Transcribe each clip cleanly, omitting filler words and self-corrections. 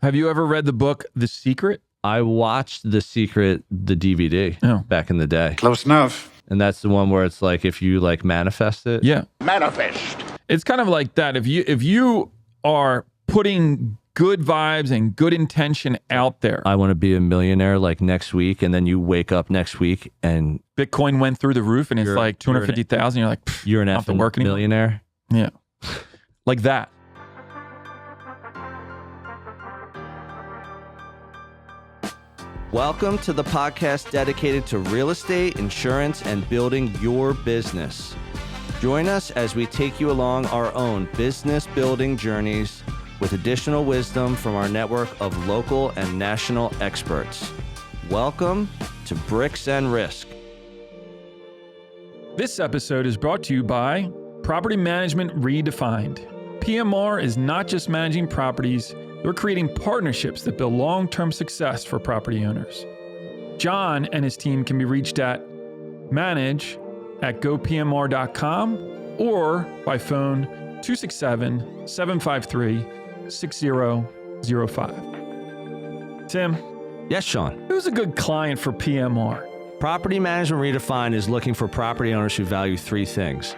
Have you ever read the book The Secret? I watched The Secret, the DVD back in the day. Close enough. And that's the one where it's like, if you like manifest it. Yeah. Manifest. It's kind of like that. If you are putting good vibes and good intention out there. I want to be a millionaire like next week. And then you wake up next week and Bitcoin went through the roof and it's like 250,000. You're like, you're an effing millionaire. Yeah. Like that. Welcome to the podcast dedicated to real estate, insurance, and building your business. Join us as we take you along our own business building journeys with additional wisdom from our network of local and national experts. Welcome to Bricks and Risk. This episode is brought to you by Property Management Redefined. PMR is not just managing properties, we're creating partnerships that build long-term success for property owners. John and his team can be reached at manage@gopmr.com or by phone 267-753-6005. Tim? Yes, Sean. Who's a good client for PMR? Property Management Redefined is looking for property owners who value three things: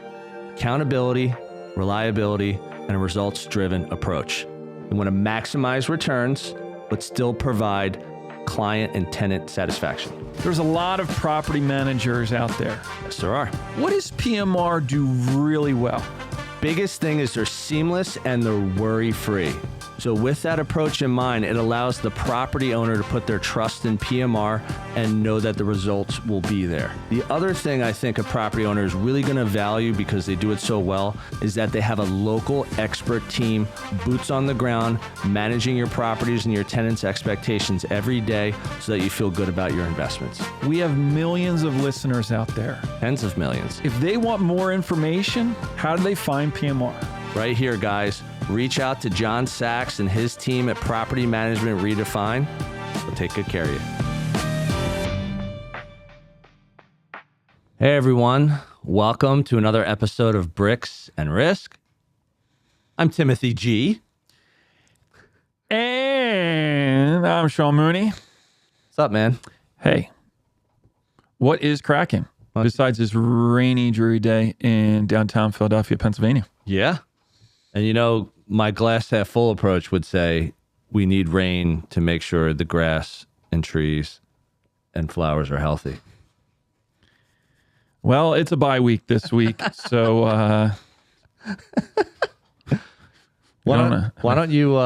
accountability, reliability, and a results-driven approach. They want to maximize returns, but still provide client and tenant satisfaction. There's a lot of property managers out there. Yes, there are. What does PMR do really well? Biggest thing is they're seamless and they're worry-free. So with that approach in mind, it allows the property owner to put their trust in PMR and know that the results will be there. The other thing I think a property owner is really going to value, because they do it so well, is that they have a local expert team, boots on the ground, managing your properties and your tenants' expectations every day so that you feel good about your investments. We have millions of listeners out there. Tens of millions. If they want more information, how do they find PMR? Right here, guys. Reach out to John Sachs and his team at Property Management Redefined. We'll take good care of you. Hey, everyone. Welcome to another episode of Bricks and Risk. I'm Timothy G. And I'm Sean Mooney. What's up, man? Hey, what is cracking besides this rainy, dreary day in downtown Philadelphia, Pennsylvania? Yeah. And you know, my glass half full approach would say we need rain to make sure the grass and trees and flowers are healthy. Well, it's a bye week this week, so why don't you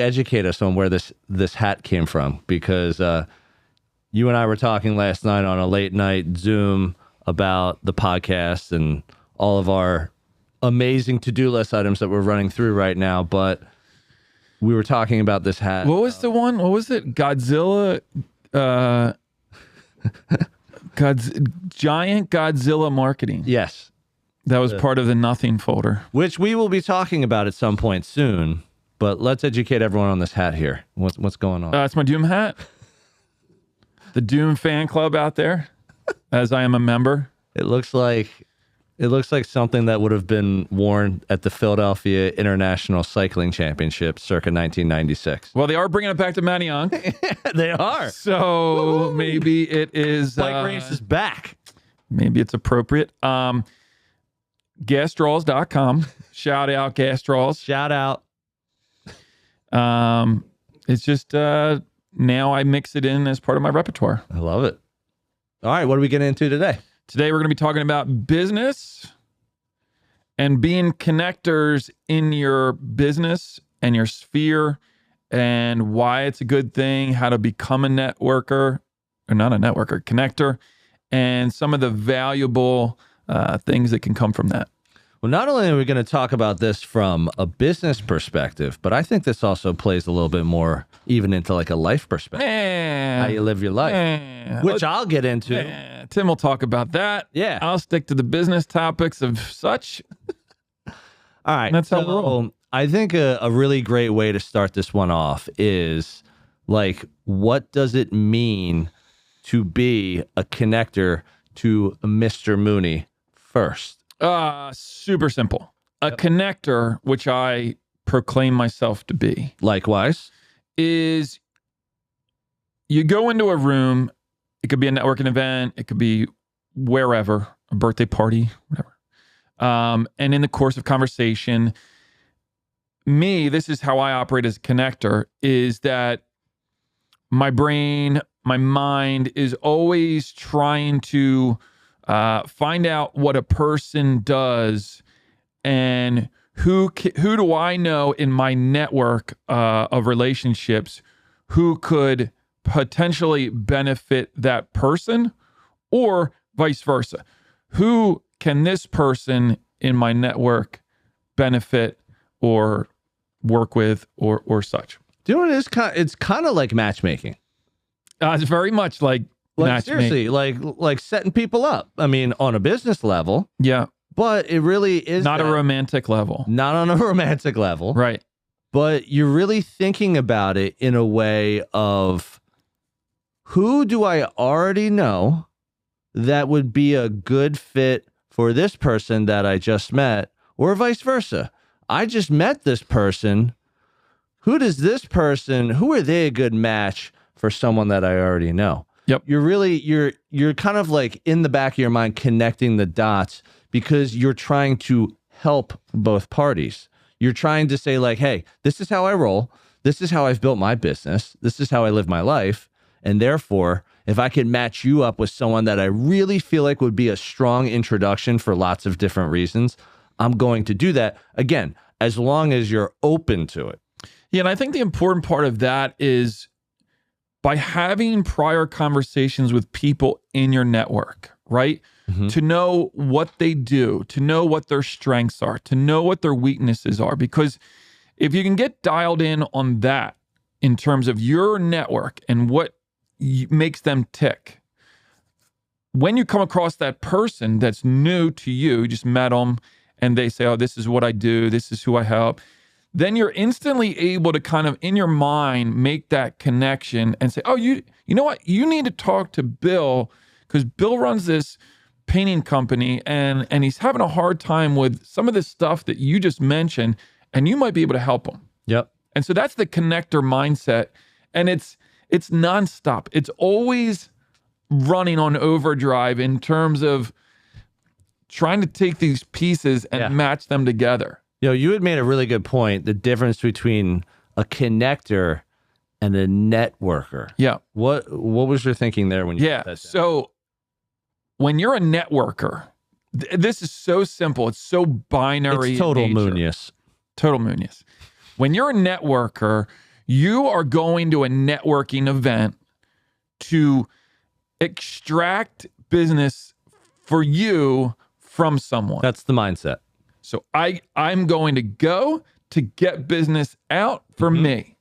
educate us on where this hat came from? Because you and I were talking last night on a late night Zoom about the podcast and all of our amazing to-do list items that we're running through right now, but we were talking about this hat. What was the one? What was it? Godzilla, giant Godzilla marketing. Yes. That was part of the nothing folder. Which we will be talking about at some point soon, but let's educate everyone on this hat here. What's going on? It's my Doom hat. The Doom fan club out there, as I am a member. It looks like something that would have been worn at the Philadelphia International Cycling Championship circa 1996. Well, they are bringing it back to Manayunk. They are. So maybe it is... Bike race is back. Maybe it's appropriate. Gasdraws.com. Shout out, Gasdraws. Shout out. It's just now I mix it in as part of my repertoire. I love it. All right, what are we getting into today? Today, we're going to be talking about business and being connectors in your business and your sphere, and why it's a good thing, how to become a networker, or not a networker, connector, and some of the valuable things that can come from that. Well, not only are we going to talk about this from a business perspective, but I think this also plays a little bit more even into like a life perspective. How you live your life, which I'll get into. Tim will talk about that. Yeah. I'll stick to the business topics of such. All right. That's how we're rolling. I think a really great way to start this one off is like, what does it mean to be a connector to Mr. Mooney first? Super simple. A connector, which I proclaim myself to be. Likewise. is you go into a room, it could be a networking event, it could be wherever, a birthday party, whatever. And in the course of conversation, this is how I operate as a connector, is that my brain, my mind is always trying to find out what a person does and who do I know in my network of relationships who could potentially benefit that person, or vice versa. Who can this person in my network benefit or work with or such? Do you know what it is? It's kind of like matchmaking. It's very much like matchmaking. Seriously, like setting people up. I mean, on a business level. Yeah. But it really is not a romantic level. Not on a romantic level. Right. But you're really thinking about it in a way of, who do I already know that would be a good fit for this person that I just met, or vice versa? I just met this person. Who are they a good match for someone that I already know? Yep. You're kind of like in the back of your mind connecting the dots, because you're trying to help both parties. You're trying to say like, hey, this is how I roll. This is how I've built my business. This is how I live my life. And therefore, if I can match you up with someone that I really feel like would be a strong introduction for lots of different reasons, I'm going to do that. Again, as long as you're open to it. Yeah, and I think the important part of that is by having prior conversations with people in your network, right? Mm-hmm. To know what they do, to know what their strengths are, to know what their weaknesses are. Because if you can get dialed in on that in terms of your network and what makes them tick, when you come across that person that's new to you, you just met them, and they say, oh, this is what I do, this is who I help, then you're instantly able to kind of in your mind make that connection and say, oh, you know what? You need to talk to Bill, because Bill runs this painting company and he's having a hard time with some of this stuff that you just mentioned, and you might be able to help him. Yep. And so that's the connector mindset. And it's nonstop. It's always running on overdrive in terms of trying to take these pieces and match them together. You had made a really good point. The difference between a connector and a networker. Yeah. What was your thinking there when you said that? So when you're a networker, this is so simple. It's so binary. It's total moonius. Total moonius. When you're a networker, you are going to a networking event to extract business for you from someone. That's the mindset. So I'm going to go to get business out for me.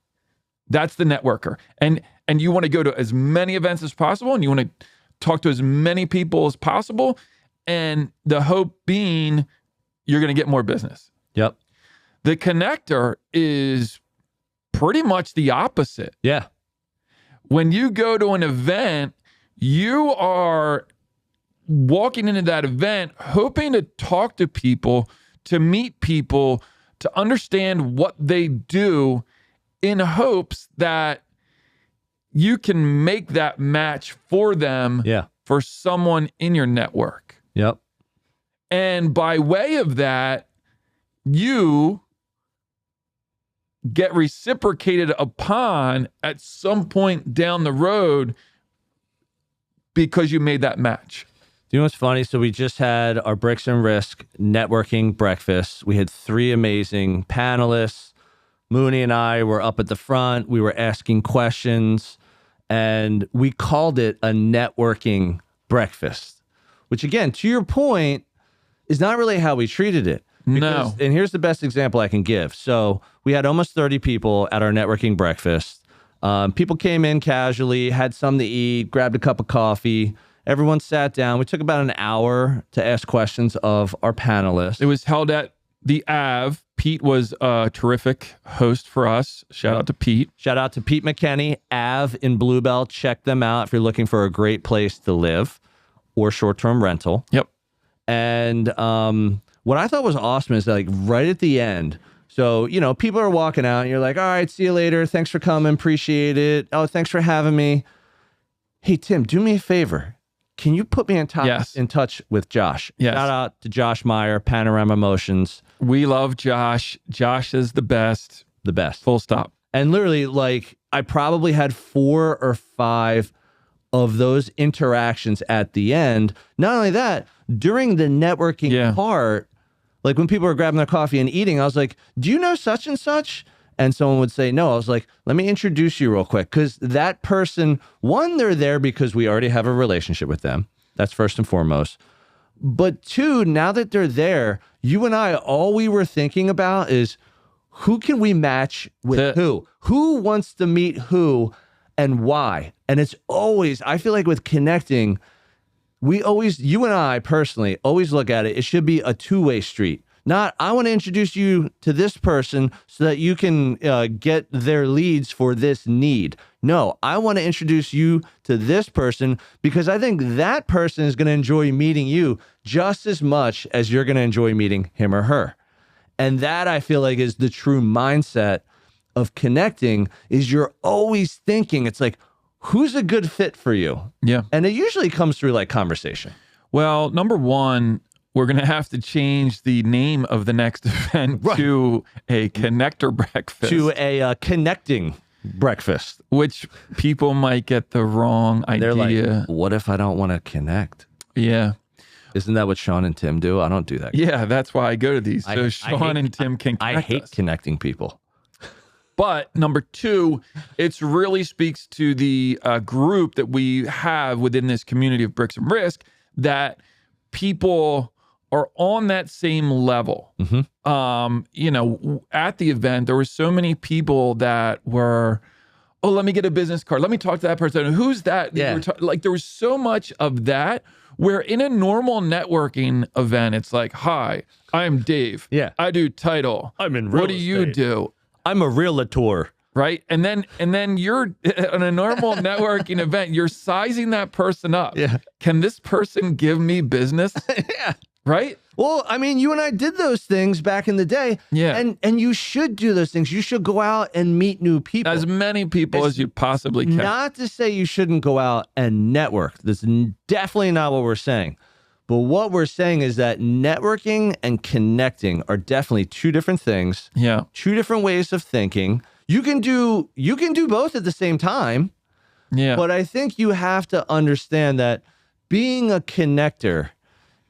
That's the networker. And you want to go to as many events as possible, and you want to talk to as many people as possible. And the hope being you're going to get more business. Yep. The connector is pretty much the opposite. Yeah. When you go to an event, you are walking into that event hoping to talk to people, to meet people, to understand what they do, in hopes that you can make that match for them for someone in your network. Yep. And by way of that, you get reciprocated upon at some point down the road because you made that match. Do you know what's funny? So we just had our Bricks and Risk networking breakfast. We had 3 amazing panelists. Mooney and I were up at the front. We were asking questions, and we called it a networking breakfast, which, again, to your point, is not really how we treated it. No. And here's the best example I can give. So we had almost 30 people at our networking breakfast. People came in casually, had something to eat, grabbed a cup of coffee. Everyone sat down. We took about an hour to ask questions of our panelists. It was held at the Ave. Pete was a terrific host for us. Shout out to Pete. Shout out to Pete McKenney, Ave in Bluebell. Check them out if you're looking for a great place to live or short-term rental. Yep. And what I thought was awesome is that, like, right at the end, So, people are walking out and you're like, all right, see you later. Thanks for coming. Appreciate it. Oh, thanks for having me. Hey, Tim, do me a favor. Can you put me in touch with Josh? Yes. Shout out to Josh Meyer, Panorama Motions. We love Josh. Josh is the best. The best. Full stop. And literally, like, I probably had 4 or 5 of those interactions at the end. Not only that, during the networking part, like when people were grabbing their coffee and eating, I was like, do you know such and such? And someone would say, no. I was like, let me introduce you real quick. Because that person, one, they're there because we already have a relationship with them. That's first and foremost. But 2, now that they're there, you and I, all we were thinking about is who can we match with who? Who wants to meet who and why? And it's always, I feel like with connecting, you and I personally always look at it. It should be a 2-way street. Not, I want to introduce you to this person so that you can get their leads for this need. No, I want to introduce you to this person because I think that person is going to enjoy meeting you just as much as you're going to enjoy meeting him or her. And that, I feel like, is the true mindset of connecting, is you're always thinking, it's like, who's a good fit for you? Yeah. And it usually comes through like conversation. Well, number one, we're going to have to change the name of the next event to a connector breakfast. To a connecting breakfast. Which people might get the wrong idea. They're like, what if I don't want to connect? Yeah. Isn't that what Sean and Tim do? I don't do that. Yeah, that's why I go to these. So Sean and Tim can connect I hate us. connecting people. But number 2, it really speaks to the group that we have within this community of Bricks and Risk, that people are on that same level. Mm-hmm. At the event, there were so many people that were, oh, let me get a business card. Let me talk to that person. Who's that? Yeah. There was so much of that, where in a normal networking event, it's like, hi, I'm Dave. Yeah. I do title. I'm in real What do you estate. do? I'm a realtor. Right. And then you're on a normal networking event, you're sizing that person up. Yeah. Can this person give me business? Yeah. Right. Well, I mean, you and I did those things back in the day. Yeah. And you should do those things. You should go out and meet new people. As many people as you possibly can. Not to say you shouldn't go out and network. That's definitely not what we're saying. But what we're saying is that networking and connecting are definitely 2 different things. Yeah. 2 different ways of thinking. You can do both at the same time. Yeah. But I think you have to understand that being a connector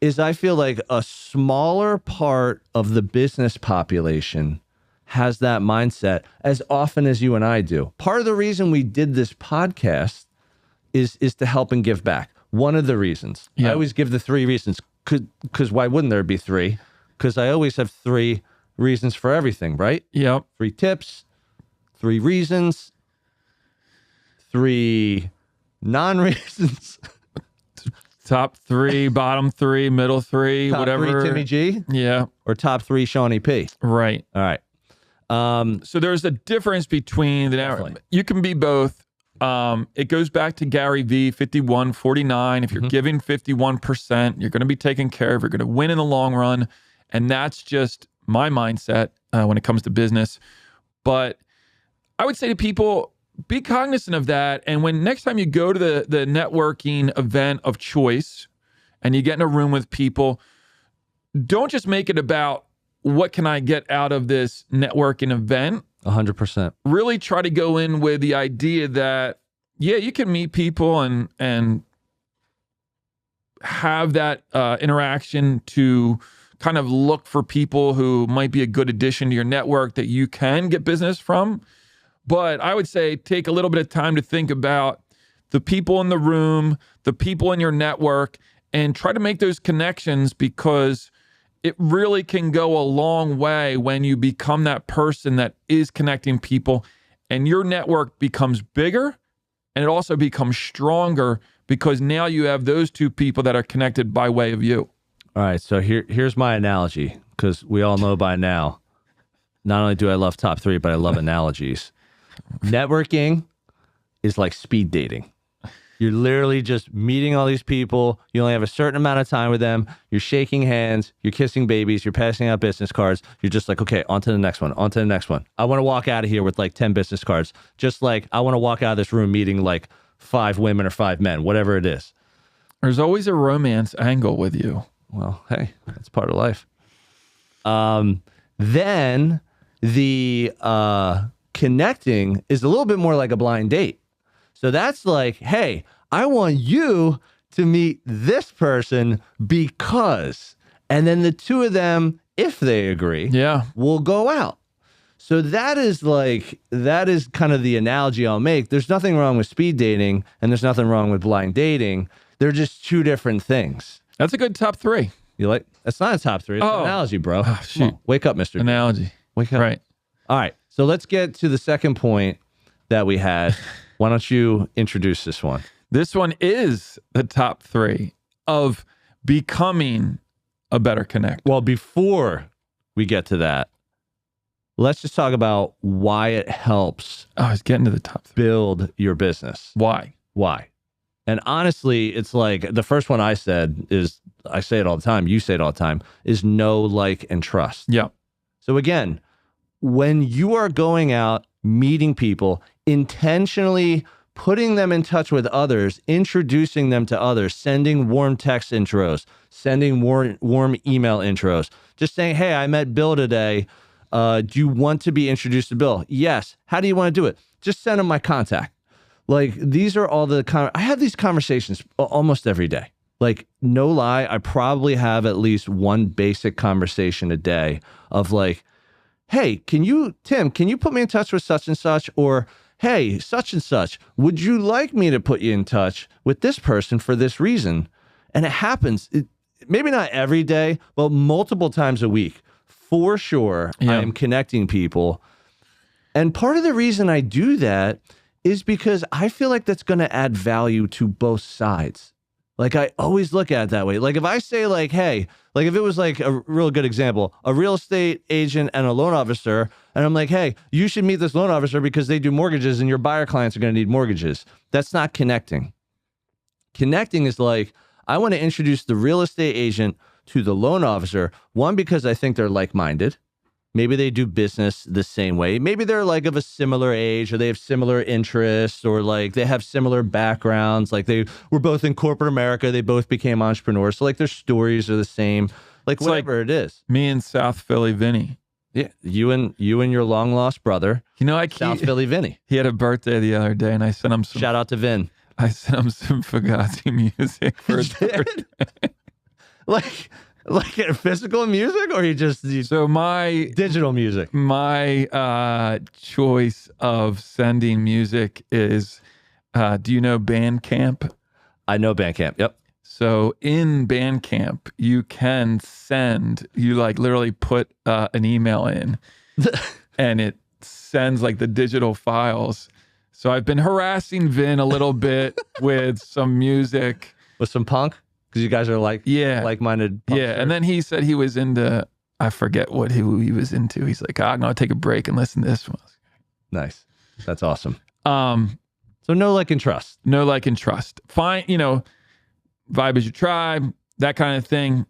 is, I feel like, a smaller part of the business population has that mindset as often as you and I do. Part of the reason we did this podcast is to help and give back. One of the reasons. Yeah. I always give the 3 reasons, because why wouldn't there be 3? Because I always have 3 reasons for everything, right? Yep. 3 tips, 3 reasons, 3 non-reasons. Top 3, bottom 3, middle 3, Top whatever. 3 Timmy G? Yeah. Or top 3 Shawnee P? Right. All right. So there's a difference between the network. You can be both. It goes back to Gary V, 51-49. If you're giving 51%, you're going to be taken care of. You're going to win in the long run. And that's just my mindset when it comes to business. But I would say to people, be cognizant of that. And when next time you go to the networking event of choice and you get in a room with people, don't just make it about what can I get out of this networking event. 100%. Really try to go in with the idea that, yeah, you can meet people and have that interaction to kind of look for people who might be a good addition to your network that you can get business from. But I would say take a little bit of time to think about the people in the room, the people in your network, and try to make those connections, because it really can go a long way when you become that person that is connecting people, and your network becomes bigger and it also becomes stronger because now you have those 2 people that are connected by way of you. All right. So here's my analogy, because we all know by now, not only do I love top 3, but I love analogies. Networking is like speed dating. You're literally just meeting all these people. You only have a certain amount of time with them. You're shaking hands. You're kissing babies. You're passing out business cards. You're just like, okay, on to the next one. On to the next one. I want to walk out of here with like 10 business cards. Just like I want to walk out of this room meeting like 5 women or 5 men, whatever it is. There's always a romance angle with you. Well, hey, that's part of life. Then the connecting is a little bit more like a blind date. So that's like, hey, I want you to meet this person because, and then the two of them, if they agree, will go out. So that is kind of the analogy I'll make. There's nothing wrong with speed dating and there's nothing wrong with blind dating. They're just two different things. That's a good top 3. You like? That's not a top 3. It's an analogy, bro. Oh, shoot. Wake up, Mr. Analogy. Wake up. Right. All right. So let's get to the second point that we had. Why don't you introduce this one? This one is the top 3 of becoming a better connector. Well, before we get to that, let's just talk about why it helps. Oh, I was getting to the top 3. Build your business. Why? And honestly, it's like the first one I said is, I say it all the time, you say it all the time, is know, like, and trust. Yeah. So again, when you are going out, meeting people, intentionally putting them in touch with others, introducing them to others, sending warm text intros, sending warm email intros, just saying, hey, I met Bill today. Do you want to be introduced to Bill? Yes. How do you want to do it? Just send him my contact. Like, these are all I have these conversations almost every day. Like, no lie, I probably have at least one basic conversation a day of like, hey, Tim, can you put me in touch with such and such? Or, hey, such and such, would you like me to put you in touch with this person for this reason? And it happens, maybe not every day, but multiple times a week. For sure, I am connecting people. And part of the reason I do that is because I feel like that's going to add value to both sides. Like, I always look at it that way. Like, if I say like, hey, like if it was like a real good example, a real estate agent and a loan officer, and I'm like, hey, you should meet this loan officer because they do mortgages and your buyer clients are going to need mortgages. That's not connecting. Connecting is like, I want to introduce the real estate agent to the loan officer. One, because I think they're like-minded. Maybe they do business the same way. Maybe they're like of a similar age, or they have similar interests, or like they have similar backgrounds. Like they were both in corporate America. They both became entrepreneurs. So like their stories are the same, like it's whatever like it is. Me and South Philly Vinny. Yeah. You and your long lost brother. You know, South Philly Vinny. He had a birthday the other day and I sent him some. Shout out to Vin. I sent him some Fugazi music for his birthday. Like physical music, or so my digital music? My choice of sending music is, do you know Bandcamp? I know Bandcamp. Yep. So in Bandcamp, you can you like literally put an email in and it sends like the digital files. So I've been harassing Vin a little bit with some music. With some punk? Because you guys are like-minded. Yeah, and then he said he was into, I forget who he was into. He's like, I'm going to take a break and listen to this one. Nice. That's awesome. So know, like, and trust. Know, like, and trust. Find, vibe is your tribe, that kind of thing.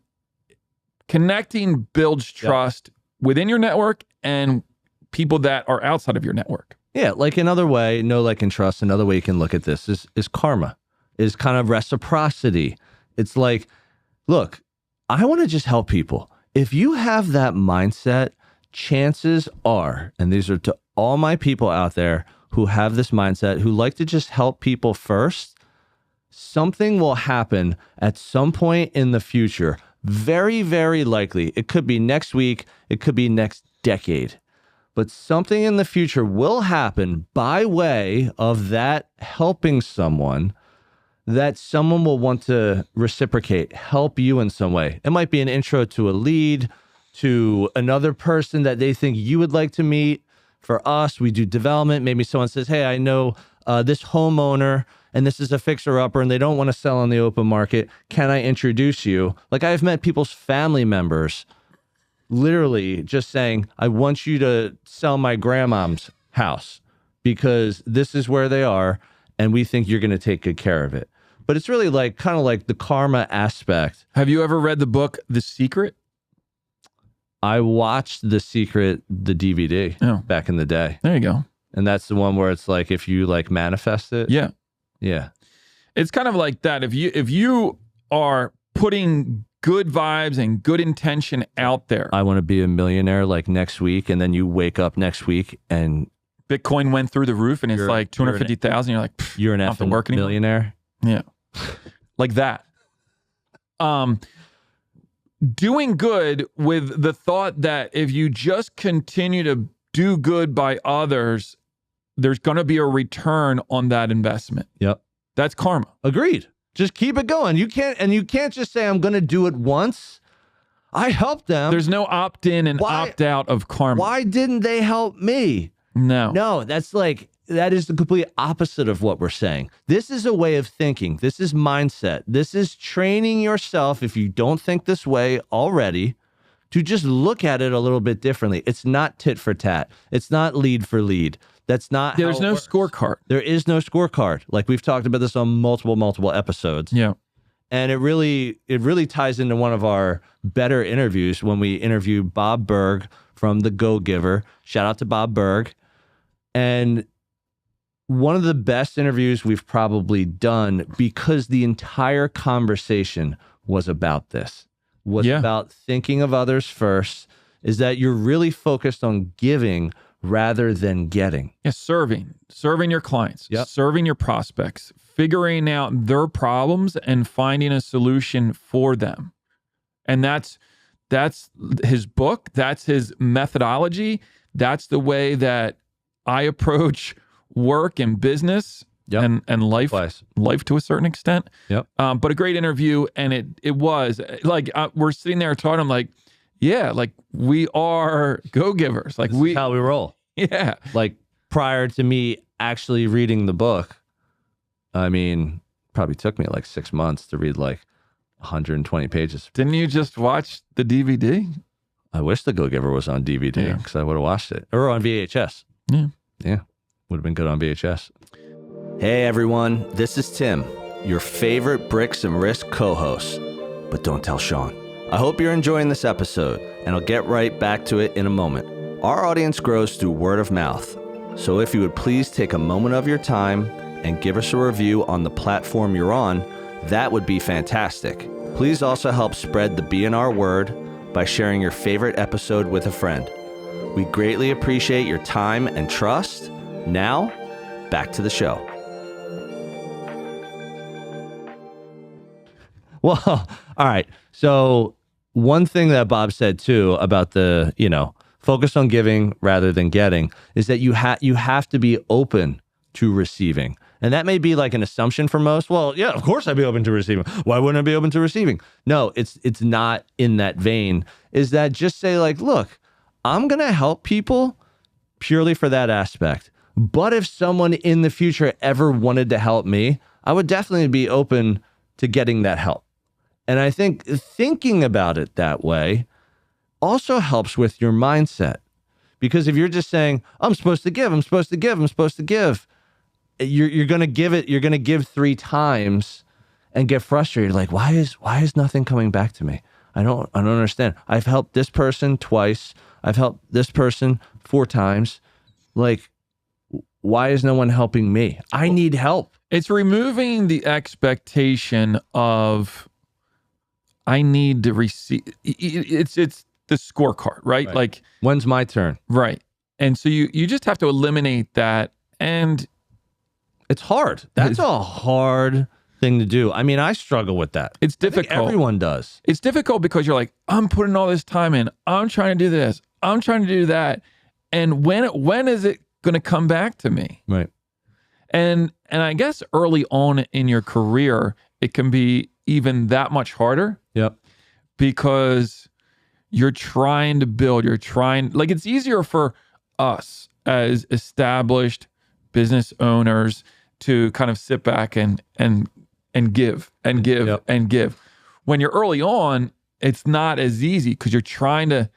Connecting builds trust within your network and people that are outside of your network. Yeah, like another way, know, like, and trust, another way you can look at this is karma, is kind of reciprocity. It's like, look, I want to just help people. If you have that mindset, chances are, and these are to all my people out there who have this mindset, who like to just help people first, something will happen at some point in the future. Very, very likely. It could be next week. It could be next decade. But something in the future will happen by way of that helping someone, that someone will want to reciprocate, help you in some way. It might be an intro to a lead, to another person that they think you would like to meet. For us, we do development. Maybe someone says, hey, I know this homeowner and this is a fixer-upper and they don't want to sell on the open market. Can I introduce you? Like, I've met people's family members literally just saying, I want you to sell my grandmom's house because this is where they are. and we think you're going to take good care of it. But it's really like kind of like the karma aspect. Have you ever read the book The Secret? I watched The Secret, the DVD back in the day. There you go. And that's the one where it's like if you like manifest it. Yeah. Yeah. It's kind of like that. If you are putting good vibes and good intention out there. I want to be a millionaire like next week, and then you wake up next week and Bitcoin went through the roof and it's like 250,000. You're like, you're an effing millionaire. Yeah. Like that. Doing good with the thought that if you just continue to do good by others, there's going to be a return on that investment. Yep. That's karma. Agreed. Just keep it going. You can't just say I'm going to do it once. I helped them. There's no opt-in and opt-out of karma. Why didn't they help me? No, that is the complete opposite of what we're saying. This is a way of thinking. This is mindset. This is training yourself, if you don't think this way already, to just look at it a little bit differently. It's not tit for tat. It's not lead for lead. That's not there's no scorecard. There is no scorecard. Like we've talked about this on multiple episodes. Yeah. And it really ties into one of our better interviews when we interview Bob Berg from The Go-Giver. Shout out to Bob Berg. And one of the best interviews we've probably done, because the entire conversation was about this, about thinking of others first, is that you're really focused on giving rather than getting. Yeah, serving your clients, serving your prospects, figuring out their problems and finding a solution for them. And that's his book. That's his methodology. That's the way that I approach work and business and life to a certain extent. Yep. But a great interview. And it was like, we're sitting there talking, I'm like, yeah, like we are go-givers. Like this is how we roll. Yeah. Like prior to me actually reading the book, I mean, probably took me like 6 months to read like 120 pages. Didn't you just watch the DVD? I wish The Go-Giver was on DVD because I would have watched it. Or on VHS. Yeah. Yeah. Would have been good on VHS. Hey everyone, this is Tim, your favorite Bricks and Risk co-host. But don't tell Sean. I hope you're enjoying this episode, and I'll get right back to it in a moment. Our audience grows through word of mouth. So if you would please take a moment of your time and give us a review on the platform you're on, that would be fantastic. Please also help spread the BNR word by sharing your favorite episode with a friend. We greatly appreciate your time and trust. Now, back to the show. Well, all right. So one thing that Bob said too about the, focus on giving rather than getting is that you have to be open to receiving. And that may be like an assumption for most. Well, yeah, of course I'd be open to receiving. Why wouldn't I be open to receiving? No, it's not in that vein. Is that just say like, look, I'm going to help people purely for that aspect. But if someone in the future ever wanted to help me, I would definitely be open to getting that help. And I think thinking about it that way also helps with your mindset. Because if you're just saying, I'm supposed to give, you're going to give it, you're going to give 3 times and get frustrated. Like, why is nothing coming back to me? I don't understand. I've helped this person twice. I've helped this person 4 times. Like, why is no one helping me? I need help. It's removing the expectation of I need to receive. It's the scorecard, right? Like, when's my turn? Right. And so you just have to eliminate that. And it's hard. That's a hard thing to do. I mean, I struggle with that. It's difficult. Everyone does. It's difficult because you're like, I'm putting all this time in. I'm trying to do this. I'm trying to do that. And when is it going to come back to me? Right. And I guess early on in your career, it can be even that much harder. Yep. Because you're trying to build, like it's easier for us as established business owners to kind of sit back and give and give Yep. and give. When you're early on, it's not as easy because you're trying to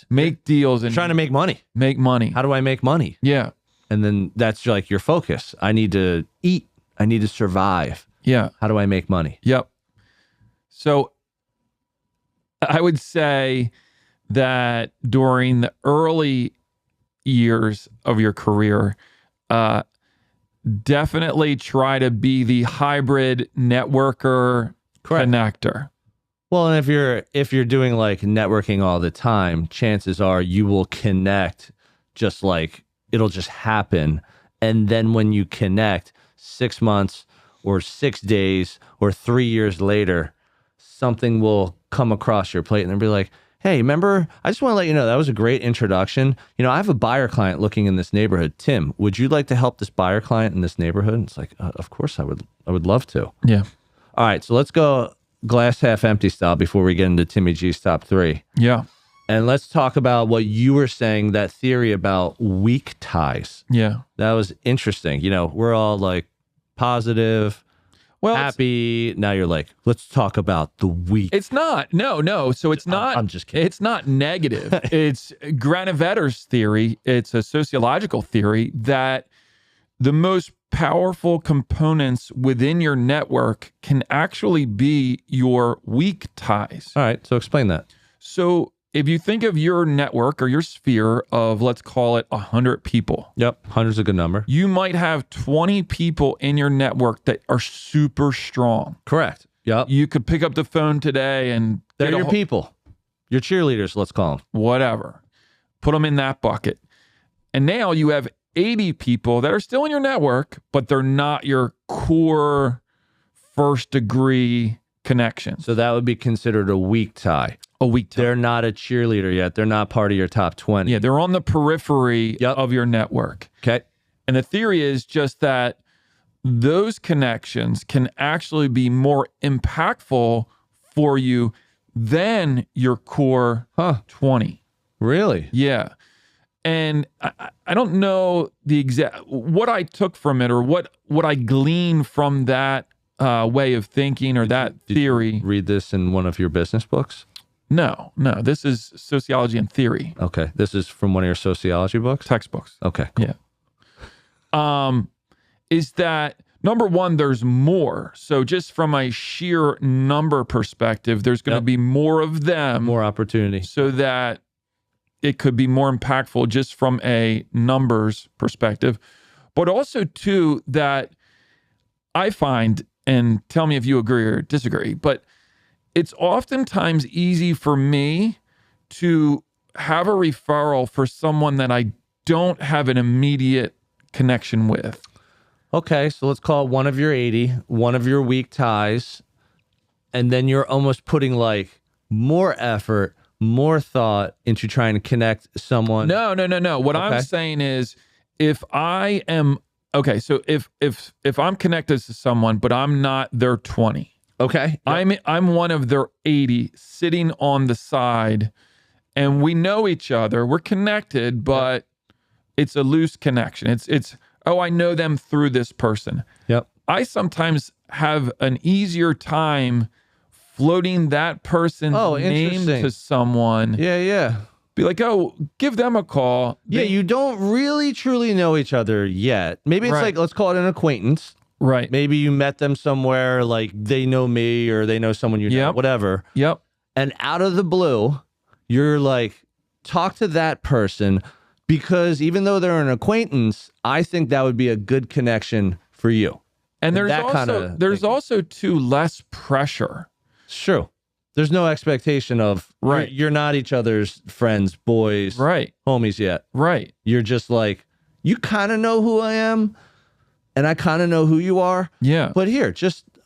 make deals and trying to make money. Make money. How do I make money? Yeah. And then that's like your focus. I need to eat. I need to survive. Yeah. How do I make money? Yep. So I would say that during the early years of your career, definitely try to be the hybrid networker, connector. Well, and if you're doing like networking all the time, chances are you will connect, just like it'll just happen. And then when you connect 6 months or 6 days or 3 years later, something will come across your plate and they'll be like, hey, remember, I just want to let you know that was a great introduction. You know, I have a buyer client looking in this neighborhood. Tim, would you like to help this buyer client in this neighborhood? And it's like, of course I would love to. Yeah. All right, so let's go glass half empty style before we get into Timmy G's top 3. Yeah. And let's talk about what you were saying, that theory about weak ties. Yeah. That was interesting. You know, we're all like positive, well, happy. Now you're like, let's talk about the weak. It's not. No. So it's not. I'm just kidding. It's not negative. It's Granovetter's theory. It's a sociological theory that the most powerful components within your network can actually be your weak ties. All right. So explain that. So if you think of your network or your sphere of, let's call it 100 people. Yep. 100's a good number. You might have 20 people in your network that are super strong. Correct. Yep. You could pick up the phone today and they're your people, your cheerleaders, let's call them. Whatever. Put them in that bucket. And now you have 80 people that are still in your network, but they're not your core first degree connection. So that would be considered a weak tie. A weak tie. They're not a cheerleader yet. They're not part of your top 20. Yeah, they're on the periphery of your network. Okay. And the theory is just that those connections can actually be more impactful for you than your core 20. Really? Yeah. And I don't know the exact, what I took from it or what I gleaned from that way of thinking or that theory. Did you read this in one of your business books? No. This is sociology and theory. Okay. This is from one of your sociology books? Textbooks. Okay. Cool. Yeah. Is that number one, there's more. So just from a sheer number perspective, there's going to be more of them. More opportunity. So that it could be more impactful just from a numbers perspective. But also, too, that I find, and tell me if you agree or disagree, but it's oftentimes easy for me to have a referral for someone that I don't have an immediate connection with. Okay, so let's call it one of your 80, one of your weak ties, and then you're almost putting like more effort, more thought into trying to connect someone. No. What I'm saying is, if I am so if I'm connected to someone, but I'm not their 20. Okay. Yep. I'm one of their 80 sitting on the side, and we know each other. We're connected, but it's a loose connection. It's I know them through this person. Yep. I sometimes have an easier time floating that person's name to someone. Yeah. Be like, give them a call. Yeah, you don't really truly know each other yet. Maybe it's like, let's call it an acquaintance. Right. Maybe you met them somewhere, like they know me or they know someone you know, whatever. Yep. And out of the blue, you're like, talk to that person, because even though they're an acquaintance, I think that would be a good connection for you. And there's also too less pressure. It's true. There's no expectation of, you're not each other's friends, boys, homies yet. Right. You're just like, you kind of know who I am, and I kind of know who you are. Yeah. But here,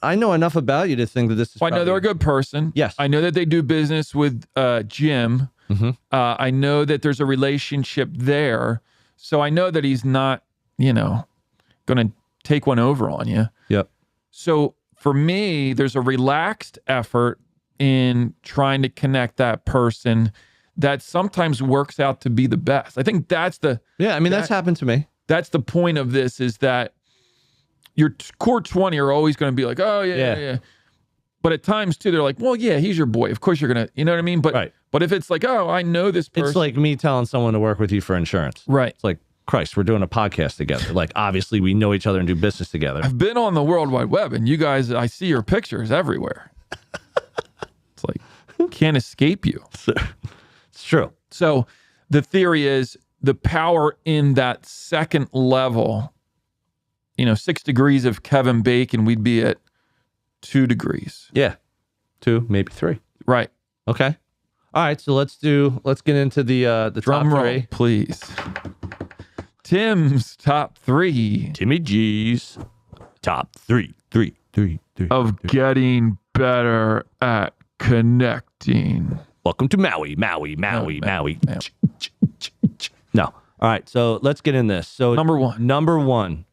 I know enough about you to think that this is I know they're a good person. Yes. I know that they do business with Jim. Mm-hmm. I know that there's a relationship there. So I know that he's not, going to take one over on you. Yep. So for me, there's a relaxed effort in trying to connect that person that sometimes works out to be the best. I think that's that's happened to me. That's the point of this, is that your core 20 are always going to be like, oh yeah. But at times too, they're like, well, yeah, he's your boy. Of course you're going to, you know what I mean? But if it's like, I know this person. It's like me telling someone to work with you for insurance. Right. It's like, Christ, we're doing a podcast together. Like, obviously, we know each other and do business together. I've been on the World Wide Web, and you guys, I see your pictures everywhere. It's like, can't escape you. It's true. So the theory is the power in that second level, 6 degrees of Kevin Bacon, we'd be at 2 degrees. Yeah. 2, maybe 3. Right. Okay. All right. So let's get into the Drum top roll, 3. please. Tim's top 3 Timmy G's top 3 of getting better at connecting. Welcome to Maui. No. All right. So let's get in this. So Number one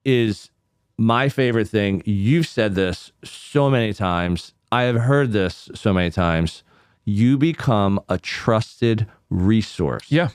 is my favorite thing. You've said this so many times. I have heard this so many times. You become a trusted resource. Yeah.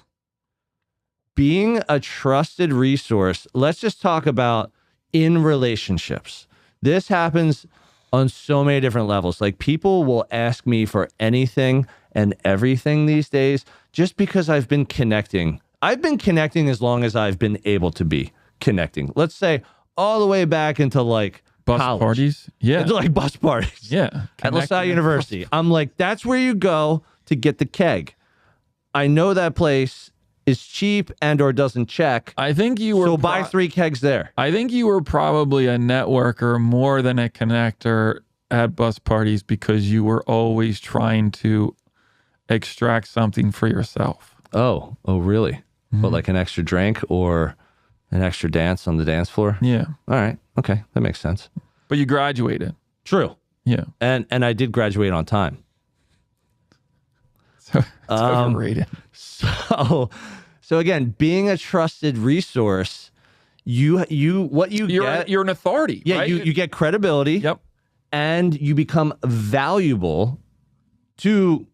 Being a trusted resource, let's just talk about in relationships. This happens on so many different levels. Like, people will ask me for anything and everything these days just because I've been connecting. I've been connecting as long as I've been able to be connecting. Let's say all the way back into like bus college. parties. Yeah. Into like bus parties. Yeah. At LaSalle University. I'm like, that's where you go to get the keg. I know that place is cheap and or doesn't check. I think you were... So buy 3 kegs there. I think you were probably a networker more than a connector at bus parties because you were always trying to extract something for yourself. Oh, really? Mm-hmm. But like an extra drink or an extra dance on the dance floor? Yeah. All right. Okay. That makes sense. But you graduated. True. Yeah. And I did graduate on time. So it's overrated. So again, being a trusted resource, you're an authority. Yeah, right? you get credibility. Yep. And you become valuable to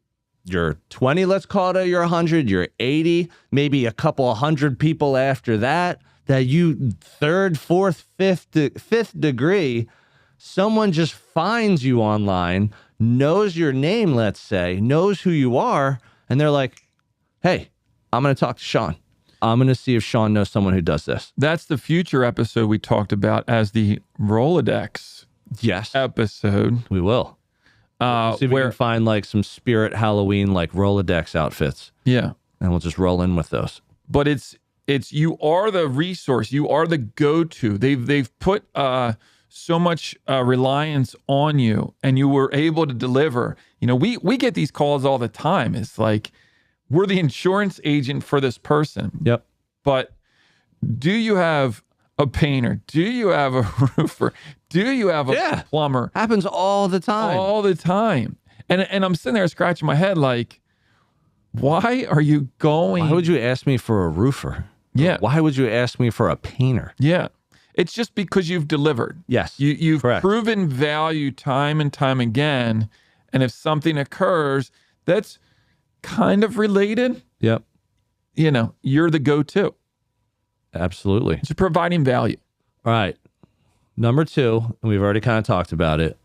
your 20, let's call it, your 100, your 80, maybe a couple 100 people after that you third, fourth, fifth degree, someone just finds you online, knows your name, let's say, knows who you are, and they're like, hey, I'm going to talk to Sean. I'm going to see if Sean knows someone who does this. That's the future episode we talked about as the Rolodex episode. We will. See if we can find like some spirit Halloween like Rolodex outfits. Yeah. And we'll just roll in with those. But it's you are the resource. You are the go-to. They've put so much reliance on you, and you were able to deliver. We get these calls all the time. It's like, we're the insurance agent for this person. Yep. But do you have a painter? Do you have a roofer? Do you have a plumber? Happens all the time. All the time. And I'm sitting there scratching my head like, why are you going? Why would you ask me for a roofer? Yeah. Why would you ask me for a painter? Yeah. It's just because you've delivered. Yes. You've correct. proven value time and time again. And if something occurs that's kind of related, yep, you're the go-to. Absolutely. It's providing value. All right. Number 2, and we've already kind of talked about it.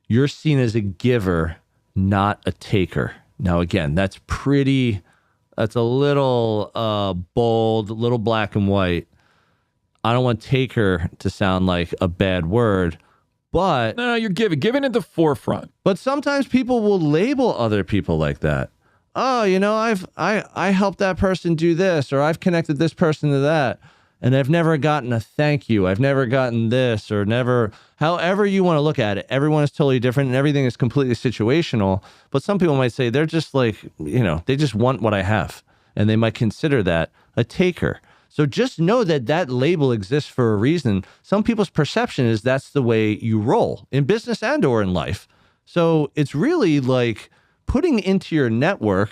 You're seen as a giver, not a taker. Now, again, that's a little bold, a little black and white. I don't want taker to sound like a bad word, but... No, you're giving at the forefront. But sometimes people will label other people like that. Oh, I helped that person do this, or I've connected this person to that, and I've never gotten a thank you. I've never gotten this, or never, however you want to look at it. Everyone is totally different, and everything is completely situational. But some people might say they're just like, they just want what I have, and they might consider that a taker. So just know that label exists for a reason. Some people's perception is that's the way you roll in business and or in life. So it's really like putting into your network,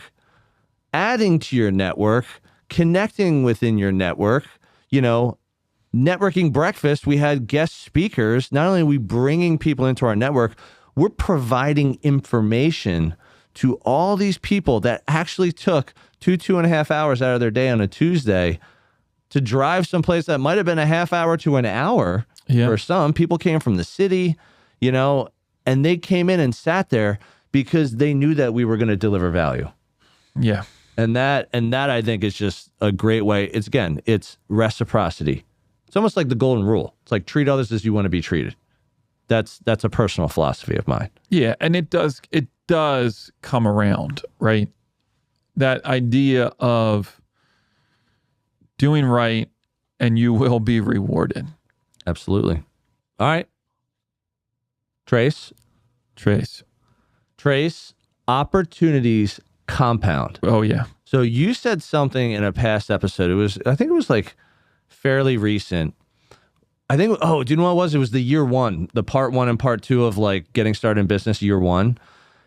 adding to your network, connecting within your network, networking breakfast. We had guest speakers. Not only are we bringing people into our network, we're providing information to all these people that actually took 2.5 hours out of their day on a Tuesday to drive someplace that might have been a half hour to an hour. Yeah. For some people came from the city, and they came in and sat there because they knew that we were going to deliver value. Yeah. And that I think is just a great way. It's reciprocity. It's almost like the golden rule. It's like treat others as you want to be treated. That's a personal philosophy of mine. Yeah, and it does come around, right? That idea of doing right and you will be rewarded. Absolutely. All right. Trace, opportunities compound. Oh, yeah. So you said something in a past episode. I think it was like fairly recent. Do you know what it was? It was the year one, the part one and part two of like getting started in business, year one.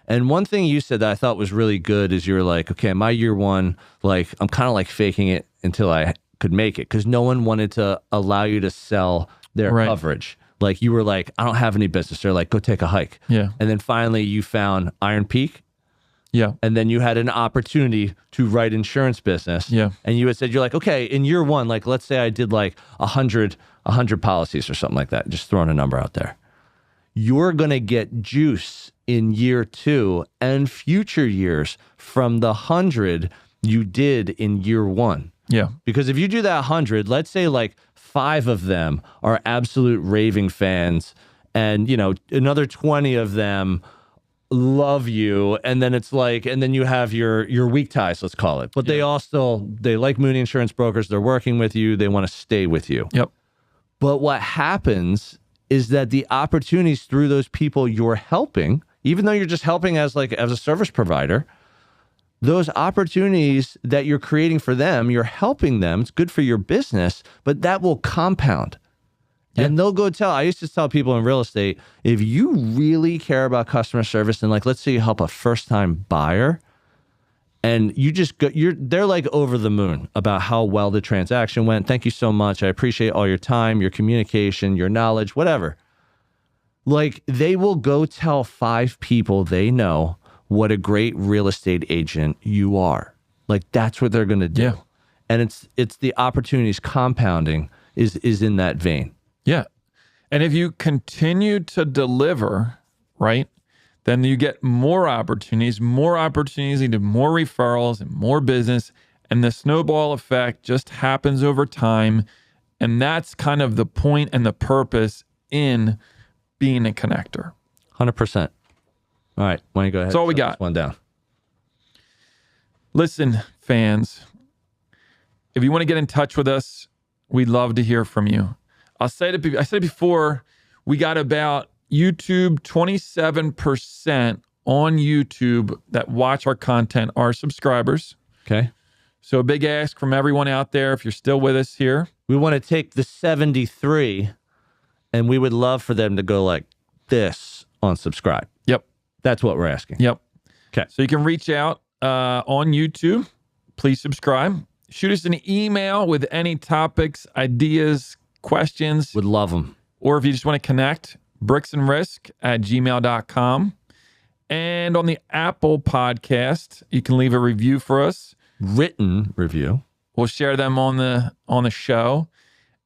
And one thing you said that I thought was really good is you're like, okay, my year one, like I'm kind of like faking it until I could make it because no one wanted to allow you to sell their coverage. Like you were like, I don't have any business. They're like, go take a hike. Yeah. And then finally you found Iron Peak. Yeah. And then you had an opportunity to write insurance business. Yeah. And you had said, you're like, okay, in year one, like let's say I did like 100 policies or something like that, just throwing a number out there. You're going to get juice in year two and future years from the 100 you did in year one. Yeah. Because if you do that 100, let's say like 5 of them are absolute raving fans and, another 20 of them love you. And then it's like, and then you have your weak ties, let's call it. But they like Mooney Insurance Brokers. They're working with you. They want to stay with you. Yep. But what happens is that the opportunities through those people you're helping, even though you're just helping as a service provider, those opportunities that you're creating for them, you're helping them. It's good for your business, but that will compound. Yeah. And they'll go I used to tell people in real estate, if you really care about customer service and like, let's say you help a first-time buyer and you just they're like over the moon about how well the transaction went. Thank you so much. I appreciate all your time, your communication, your knowledge, whatever. Like they will go tell 5 people they know what a great real estate agent you are. Like that's what they're going to do. Yeah. And it's the opportunities compounding is in that vein. Yeah. And if you continue to deliver, right, then you get more opportunities lead to more referrals and more business. And the snowball effect just happens over time. And that's kind of the point and the purpose in being a connector. 100%. All right. Why don't you go ahead? That's all we got. One down. Listen, fans, if you want to get in touch with us, we'd love to hear from you. I said it before, we got about YouTube, 27% on YouTube that watch our content are subscribers. Okay. So a big ask from everyone out there, if you're still with us here. We want to take the 73 and we would love for them to go like this on subscribe. Yep. That's what we're asking. Yep. Okay. So you can reach out on YouTube. Please subscribe. Shoot us an email with any topics, ideas, questions. Would love them. Or if you just want to connect, bricksandrisk@gmail.com. And on the Apple podcast, you can leave a review for us. Written review. We'll share them on the show.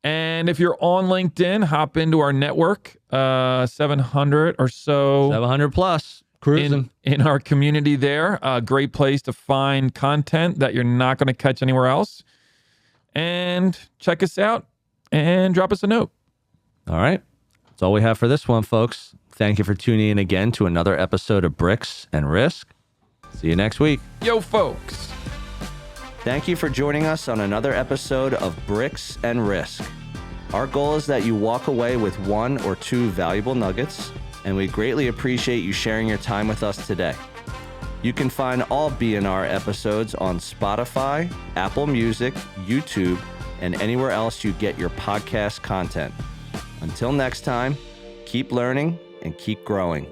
And if you're on LinkedIn, hop into our network, 700 or so. 700 plus. Cruising. In our community there. A great place to find content that you're not going to catch anywhere else. And check us out and drop us a note. All right. That's all we have for this one, folks. Thank you for tuning in again to another episode of Bricks and Risk. See you next week. Yo, folks. Thank you for joining us on another episode of Bricks and Risk. Our goal is that you walk away with 1 or 2 valuable nuggets, and we greatly appreciate you sharing your time with us today. You can find all BNR episodes on Spotify, Apple Music, YouTube, and anywhere else you get your podcast content. Until next time, keep learning and keep growing.